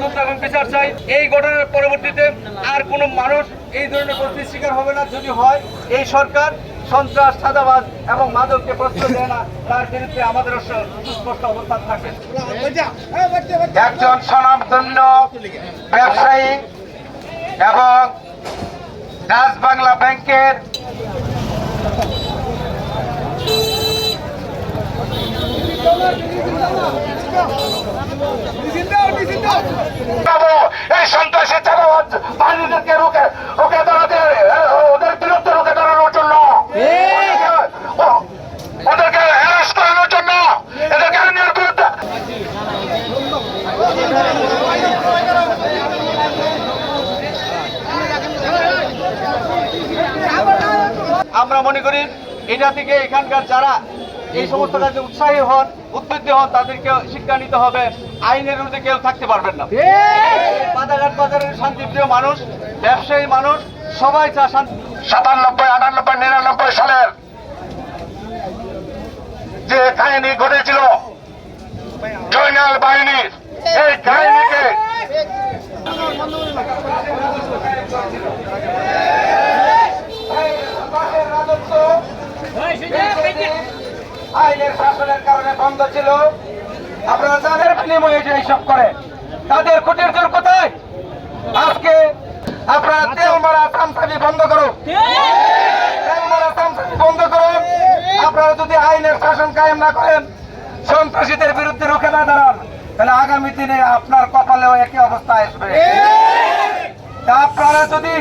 তদন্ত এবং বিচার চাই। এই ঘটনার পরবর্তীতে আর কোনো মানুষ এই ধরনের পরিস্থিতির শিকার হবে না। যদি হয়, এই সরকার সন্ত্রাস, চাঁদাবাজ এবং মাদককে প্রশ্রয় দেয় না, তার বিরুদ্ধে আমাদের সুস্পষ্ট অবস্থান থাকবে। একজন স্বনামধন্য ব্যবসায়ী এবং ডাচ বাংলা ব্যাংকের এই সন্ত্রাসী চাঁদাবাজ বাহিনীদেরকে রুখে দাঁড়াতে, ওদের বিরুদ্ধে রুখে দাঁড়ানোর জন্য, ওদেরকে অ্যারেস্ট করানোর জন্য, এদেরকে আইনের বিরুদ্ধে আমরা মনে করি এটা থেকে এখানকার যারা এই সমস্ত কাজে উৎসাহী হন, উদ্বুদ্ধ হন, তাদেরকে শিক্ষা নিতে হবে। আইনের বিরুদ্ধে কেউ থাকতে পারবেন না। বাজারঘাট বাজারের শান্তিপ্রিয় মানুষ, ব্যবসায়ী মানুষ, সবাই চা শান্তি। 97, 98, 99 সালের যে কাহিনী ঘটেছিল জয়নাল বাহিনীর, এই কাহিনীকে আইনের শাসনের কারণে বন্ধ ছিল। আপনারা যাদের বিনিময়ে যে এইসব করে, তাদের কুটির জোর কোথায়? আজকে আপনারা তেল মারা তামসামি বন্ধ করুন, তেল মারা তামসামি বন্ধ করুন। আপনারা যদি আইনের শাসন কায়েম না করেন, সন্ত্রাসীদের বিরুদ্ধে রুখে না দাঁড়ান, তাহলে আগামী দিনে আপনার কপালেও একই অবস্থা আসবে। আপনারা যদি